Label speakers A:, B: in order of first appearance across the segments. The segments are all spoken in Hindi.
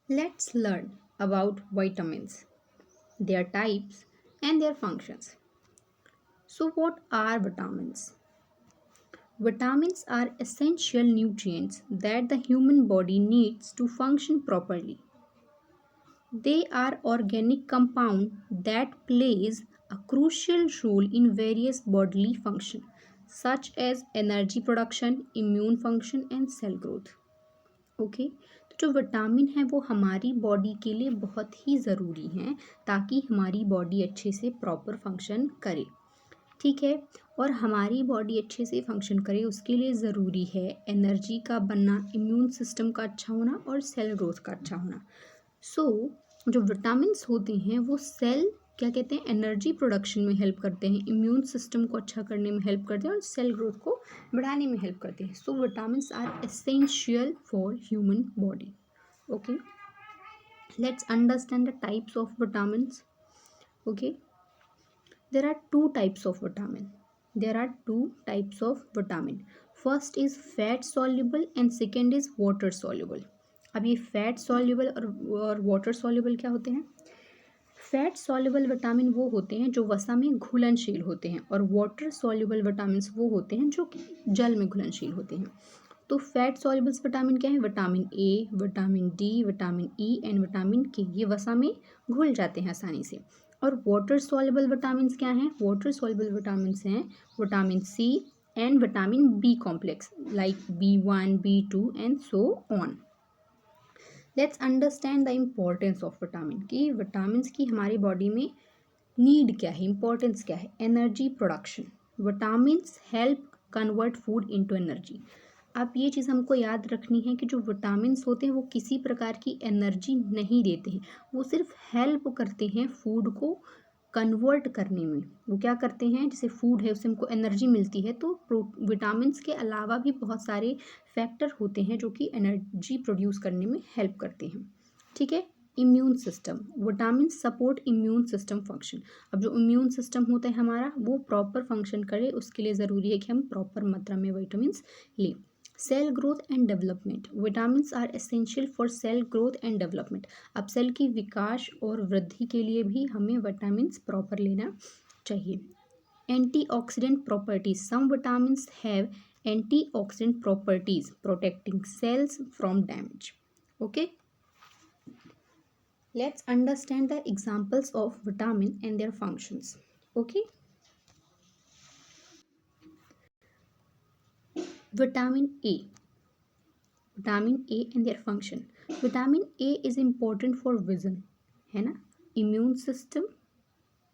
A: Let's learn about vitamins, their types, and their functions. So, what are vitamins? Vitamins are essential nutrients that the human body needs to function properly. They are organic compound that plays a crucial role in various bodily functions such as energy production, immune function and cell growth. Okay, तो जो विटामिन है वो हमारी बॉडी के लिए बहुत ही ज़रूरी हैं ताकि हमारी बॉडी अच्छे से प्रॉपर फंक्शन करे। ठीक है। और हमारी बॉडी अच्छे से फंक्शन करे उसके लिए ज़रूरी है एनर्जी का बनना, इम्यून सिस्टम का अच्छा होना और सेल ग्रोथ का अच्छा होना। जो विटामिन्स होते हैं वो सेल क्या कहते हैं एनर्जी प्रोडक्शन में हेल्प करते हैं, इम्यून सिस्टम को अच्छा करने में हेल्प करते हैं और सेल ग्रोथ को बढ़ाने में हेल्प करते हैं। So vitamins are essential for human body. Okay, let's understand the types of vitamins. Okay, there are two types of vitamin. First is fat soluble and second is water soluble. अब ये फैट सॉल्युबल और वाटर सॉल्युबल क्या होते हैं? फैट सॉल्युबल विटामिन वो होते हैं जो वसा में घुलनशील होते हैं और वाटर सॉल्युबल विटामिन वो होते हैं जो कि जल में घुलनशील होते हैं। तो फैट सॉल्युबल विटामिन क्या है? Vitamin A, vitamin D, vitamin E and vitamin के, ये वसा में घुल जाते हैं आसानी से। और वाटर सॉल्युबल विटामिन क्या हैं? वाटर सॉल्युबल विटामिन हैं vitamin C and vitamin B complex like B1, B2 and so on. Let's understand the importance of vitamin कि विटामिन की हमारी बॉडी में नीड क्या है, इंपॉर्टेंस क्या है? Energy production. Vitamin help convert food into energy. अब ये चीज़ हमको याद रखनी है कि जो विटामिन्स होते हैं वो किसी प्रकार की एनर्जी नहीं देते हैं, वो सिर्फ हेल्प करते हैं फूड को कन्वर्ट करने में। वो क्या करते हैं, जैसे फूड है उससे हमको एनर्जी मिलती है, तो विटामिन्स के अलावा भी बहुत सारे फैक्टर होते हैं जो कि एनर्जी प्रोड्यूस करने में हेल्प करते हैं। ठीक है। Immune system, vitamin support immune system function. अब जो इम्यून सिस्टम होता है हमारा वो प्रॉपर फंक्शन करे उसके लिए ज़रूरी है कि हम प्रॉपर मात्रा में विटामिन लें। Cell growth and development, vitamins are essential for cell growth and development. अब सेल की विकास और वृद्धि के लिए भी हमें विटामिन्स प्रॉपर लेना चाहिए। Antioxidant properties, some vitamins have antioxidant properties protecting cells from damage. Okay, let's understand the examples of vitamin and their functions. Okay, vitamin A, and their function. Vitamin A is important for vision, है ना, immune system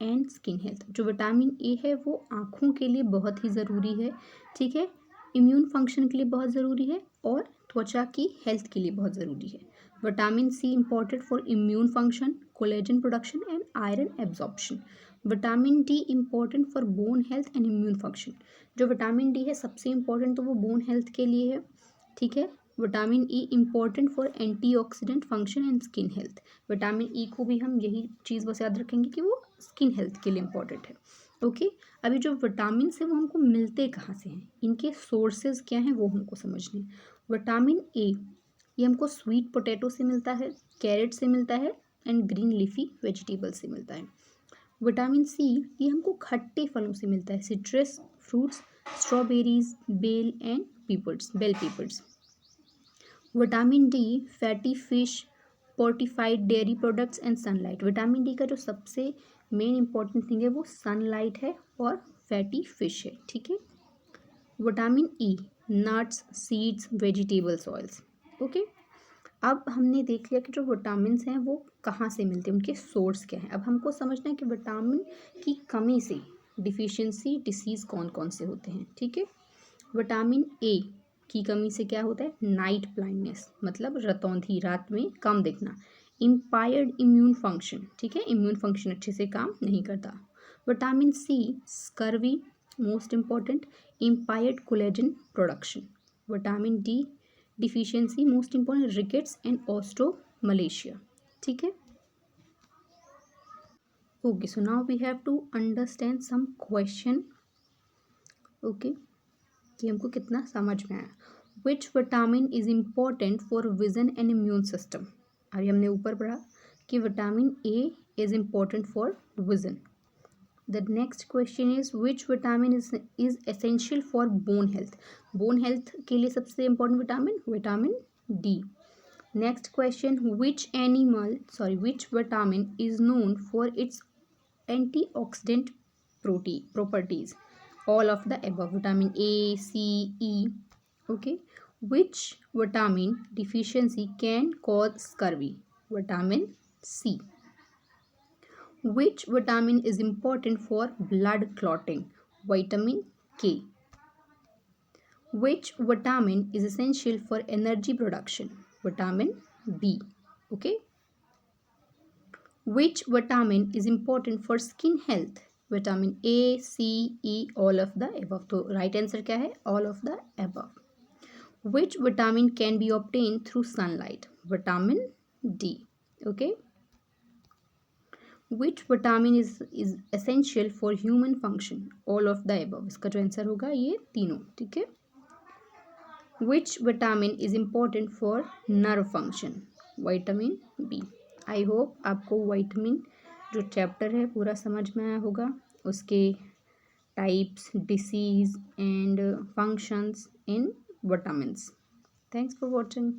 A: and skin health. जो विटामिन ए है वो आँखों के लिए बहुत ही ज़रूरी है। ठीक है, इम्यून फंक्शन के लिए बहुत ज़रूरी है और त्वचा की हेल्थ के लिए बहुत ज़रूरी है। Vitamin C important for immune function, collagen production and iron absorption. Vitamin D important for bone health and immune function. जो विटामिन डी है सबसे इम्पॉर्टेंट तो वो बोन हेल्थ के लिए है। ठीक है। Vitamin E important for antioxidant function and skin health. Vitamin E को भी हम यही चीज़ बस याद रखेंगे कि वो स्किन हेल्थ के लिए इम्पॉर्टेंट है। ओके, अभी जो विटामिन है वो हमको मिलते कहाँ से हैं, इनके सोर्सेज क्या हैं वो हमको समझने। विटामिन ए ये हमको स्वीट पोटैटो से मिलता है, कैरेट से मिलता है एंड ग्रीन लीफी वेजिटेबल से मिलता है। विटामिन सी ये हमको खट्टे फलों से मिलता है, citrus fruits, strawberries, bell peppers. Vitamin D fatty fish, fortified dairy products and sunlight. Vitamin D का जो सबसे मेन इंपॉर्टेंट थिंग है वो सनलाइट है और फैटी फिश है। ठीक है। Vitamin E nuts, seeds, vegetables, oils. Okay, अब हमने देख लिया कि जो विटामिन हैं वो कहाँ से मिलते हैं, उनके सोर्स क्या हैं। अब हमको समझना है कि विटामिन की कमी से डिफिशियंसी डिसीज़ कौन कौन से होते हैं। ठीक है। विटामिन ए की कमी से क्या होता है? नाइट ब्लाइंडनेस, मतलब रतौंधी, रात में कम दिखना। इम्पायर्ड इम्यून फंक्शन, ठीक है, इम्यून फंक्शन अच्छे से काम नहीं करता। Vitamin C scurvy, most important, impaired collagen production. Vitamin D deficiency, most important, rickets and osteomalacia. ठीक है। Okay, so now we have to understand some question. Okay, कि हमको कितना समझ में आया। Which vitamin is important for vision and immune system. अभी हमने ऊपर पढ़ा कि vitamin A is important for vision. The next question is which vitamin is essential for bone health. Bone health के लिए सबसे important vitamin D. Next question, which vitamin is known for its antioxidant properties? All of the above, vitamin A, C, E. Okay. Which vitamin deficiency can cause scurvy? Vitamin C. Which vitamin is important for blood clotting? Vitamin K. Which vitamin is essential for energy production? Vitamin B. Okay. Which vitamin is important for skin health? Vitamin A, C, E, all of the above. तो right answer क्या है? All of the above. Which vitamin can be obtained through sunlight? Vitamin D. Okay. Which vitamin is essential for human function? All of the above. इसका जो आंसर होगा ये तीनों. ठीक है. Which vitamin is important for nerve function? Vitamin B. I hope आपको vitamin जो चैप्टर है पूरा समझ में आया होगा, उसके types, disease and functions in vitamins. Thanks for watching.